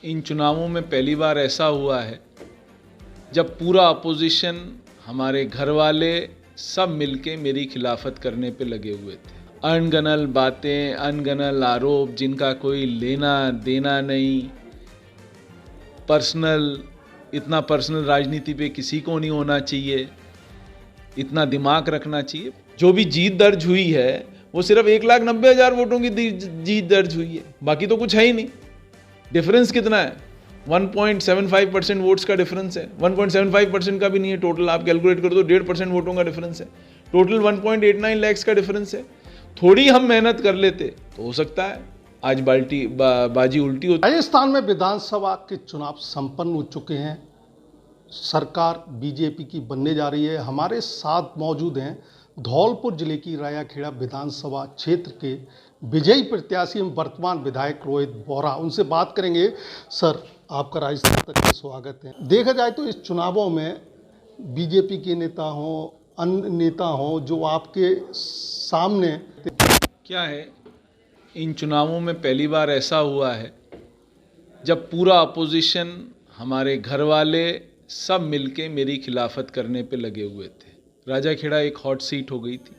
इन चुनावों में पहली बार ऐसा हुआ है जब पूरा अपोजिशन, हमारे घर वाले सब मिलके मेरी खिलाफत करने पे लगे हुए थे। अनगनल बातें, अनगनल आरोप जिनका कोई लेना देना नहीं, इतना पर्सनल राजनीति पे किसी को नहीं होना चाहिए, इतना दिमाग रखना चाहिए। जो भी जीत दर्ज हुई है वो सिर्फ 1,90,000 वोटों की जीत दर्ज हुई है, बाकी तो कुछ है ही नहीं। डिफरेंस कितना है? 1.75% वोट्स का डिफरेंस है। 1.75% का भी नहीं है टोटल, आप कैलकुलेट कर दो, 1.5% वोटों का डिफरेंस है। टोटल 1.89 लाख का डिफरेंस है। थोड़ी हम मेहनत कर लेते तो हो सकता है आज बाजी उल्टी होती। राजस्थान में विधानसभा के चुनाव संपन्न हो चुके हैं। सरकार बीजेपी की बनने जा रही है। हमारे साथ मौजूद हैं धौलपुर जिले की रायाखेड़ा विधानसभा क्षेत्र के विजयी प्रत्याशी एवं वर्तमान विधायक रोहित बोहरा। उनसे बात करेंगे। सर, आपका राजस्थान तक का स्वागत है। देखा जाए तो इस चुनावों में बीजेपी के नेता हों, अन्य नेता हों, जो आपके सामने क्या है, इन चुनावों में पहली बार ऐसा हुआ है जब पूरा अपोजिशन, हमारे घर वाले सब मिलके मेरी खिलाफत करने पे लगे हुए थे। राजाखेड़ा एक हॉट सीट हो गई थी।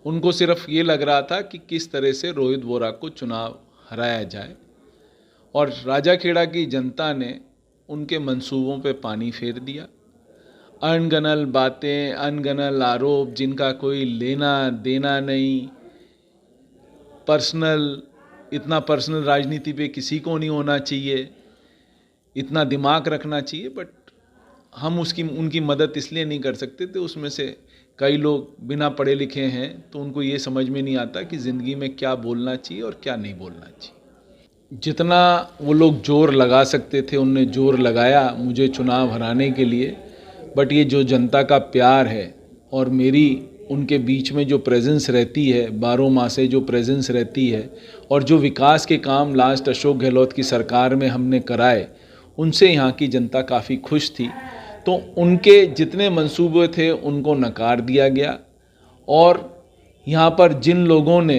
उनको सिर्फ ये लग रहा था कि किस तरह से रोहित बोहरा को चुनाव हराया जाए, और राजाखेड़ा की जनता ने उनके मंसूबों पे पानी फेर दिया। अनगनल बातें, अनगनल आरोप जिनका कोई लेना देना नहीं, इतना पर्सनल राजनीति पे किसी को नहीं होना चाहिए, इतना दिमाग रखना चाहिए, बट हम उनकी मदद इसलिए नहीं कर सकते थे। उसमें से कई लोग बिना पढ़े लिखे हैं, तो उनको ये समझ में नहीं आता कि ज़िंदगी में क्या बोलना चाहिए और क्या नहीं बोलना चाहिए। जितना वो लोग जोर लगा सकते थे उनने जोर लगाया मुझे चुनाव हराने के लिए, बट ये जो जनता का प्यार है और मेरी उनके बीच में जो प्रेजेंस रहती है, 12 माह से जो प्रेजेंस रहती है, और जो विकास के काम लास्ट अशोक गहलोत की सरकार में हमने कराए, उनसे यहाँ की जनता काफ़ी खुश थी। तो उनके जितने मंसूबे थे उनको नकार दिया गया, और यहाँ पर जिन लोगों ने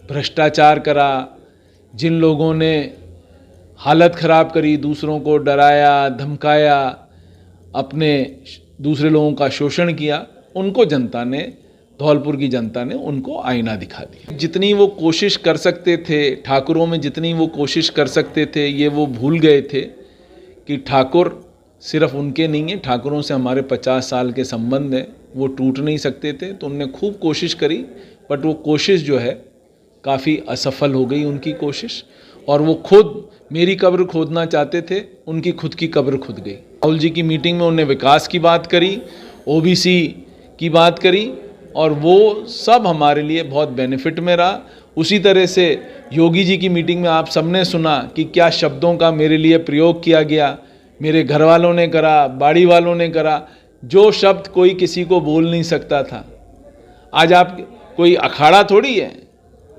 भ्रष्टाचार करा, जिन लोगों ने हालत ख़राब करी, दूसरों को डराया धमकाया, अपने दूसरे लोगों का शोषण किया, उनको जनता ने, धौलपुर की जनता ने उनको आईना दिखा दिया। जितनी वो कोशिश कर सकते थे ठाकुरों में, जितनी वो कोशिश कर सकते थे, ये वो भूल गए थे कि ठाकुर सिर्फ उनके नहीं है, ठाकुरों से हमारे 50 साल के संबंध हैं, वो टूट नहीं सकते थे। तो उनने खूब कोशिश करी, बट वो कोशिश जो है काफ़ी असफल हो गई उनकी कोशिश, और वो खुद मेरी कब्र खोदना चाहते थे, उनकी खुद की कब्र खुद गई। राहुल जी की मीटिंग में उन्होंने विकास की बात करी, ओबीसी की बात करी, और वो सब हमारे लिए बहुत बेनिफिट में रहा। उसी तरह से योगी जी की मीटिंग में आप सबने सुना कि क्या शब्दों का मेरे लिए प्रयोग किया गया, मेरे घर वालों ने करा, बाड़ी वालों ने करा, जो शब्द कोई किसी को बोल नहीं सकता था। आज आप, कोई अखाड़ा थोड़ी है,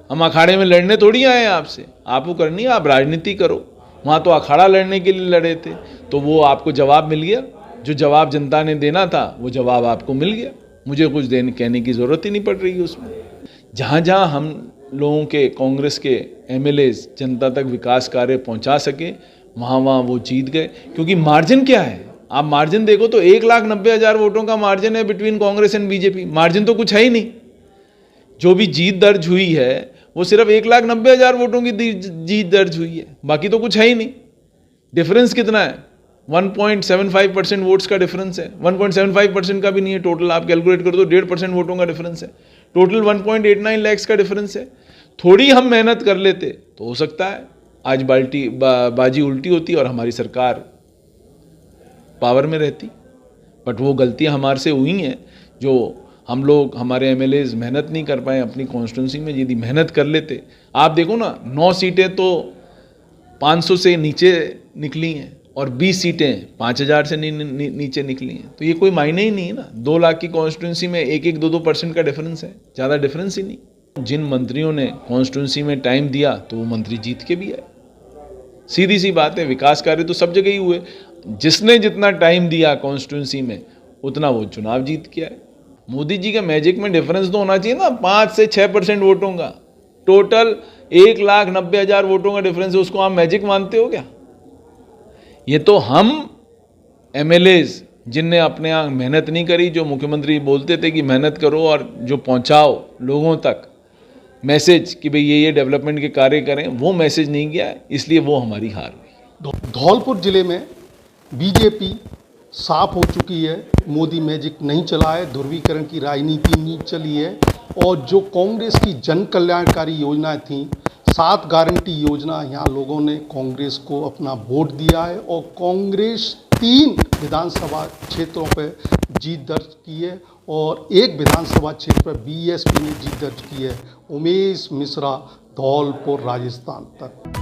हम अखाड़े में लड़ने थोड़ी आए हैं आपसे, आपको करनी है, आप राजनीति करो। वहाँ तो अखाड़ा लड़ने के लिए लड़े थे, तो वो आपको जवाब मिल गया। जो जवाब जनता ने देना था वो जवाब आपको मिल गया, मुझे कुछ कहने की ज़रूरत ही नहीं पड़ रही है उसमें। जहाँ जहाँ हम लोगों के, कांग्रेस के एमएलएज जनता तक विकास कार्य पहुँचा सके, वहाँ वो जीत गए। क्योंकि मार्जिन क्या है, आप मार्जिन देखो तो 1,90,000 वोटों का मार्जिन है between Congress and BJP. Margin तो कुछ है ही नहीं। जो भी जीत दर्ज हुई है वो सिर्फ 1,90,000 वोटों की जीत दर्ज हुई है, बाकी तो कुछ है ही नहीं। डिफरेंस कितना है? 1.75% वोट्स का डिफरेंस है। 1.75% का भी नहीं है टोटल, आप कैलकुलेट कर दो, 1.5% वोटों का डिफरेंस है। टोटल 1.89 लाख का डिफरेंस है। थोड़ी हम मेहनत कर लेते तो हो सकता है आज बाजी उल्टी होती और हमारी सरकार पावर में रहती। बट वो गलतियां हमारे से हुई हैं, जो हम लोग, हमारे एमएलएज मेहनत नहीं कर पाए अपनी कॉन्स्टिट्यूंसी में। यदि मेहनत कर लेते, आप देखो ना, 9 सीटें तो 500 से नीचे निकली हैं, और 20 सीटें 5,000 से नीचे निकली हैं। तो ये कोई मायने ही नहीं है ना। 2 लाख की कॉन्स्टिट्यूंसी में 1-1, 2-2% का डिफरेंस है, ज़्यादा डिफरेंस ही नहीं। जिन मंत्रियों ने कॉन्स्टिट्यूंसी में टाइम दिया तो वो मंत्री जीत के भी आए। सीधी सी बात है, विकास कार्य तो सब जगह ही हुए। जिसने जितना टाइम दिया कॉन्स्टिट्यूंसी में, उतना वो चुनाव जीत के आए। मोदी जी के मैजिक में डिफरेंस तो होना चाहिए ना, 5 से 6% वोटों का। टोटल 1,90,000 वोटों का डिफरेंस है, उसको आप मैजिक मानते हो क्या? ये तो हम एमएलएज जिनने अपने यहाँ मेहनत नहीं करी, जो मुख्यमंत्री बोलते थे कि मेहनत करो और जो पहुँचाओ लोगों तक मैसेज कि भाई ये डेवलपमेंट के कार्य करें, वो मैसेज नहीं गया, इसलिए वो हमारी हार हुई। धौलपुर जिले में बीजेपी साफ हो चुकी है, मोदी मैजिक नहीं चला है, ध्रुवीकरण की राजनीति नहीं चली है और जो कांग्रेस की जन कल्याणकारी योजनाएं थीं, 7 गारंटी योजना, यहाँ लोगों ने कांग्रेस को अपना वोट दिया है और कांग्रेस 3 विधानसभा क्षेत्रों पर जीत दर्ज की है और 1 विधानसभा क्षेत्र पर बीएसपी ने जीत दर्ज की है। उमेश मिश्रा, धौलपुर, राजस्थान तक।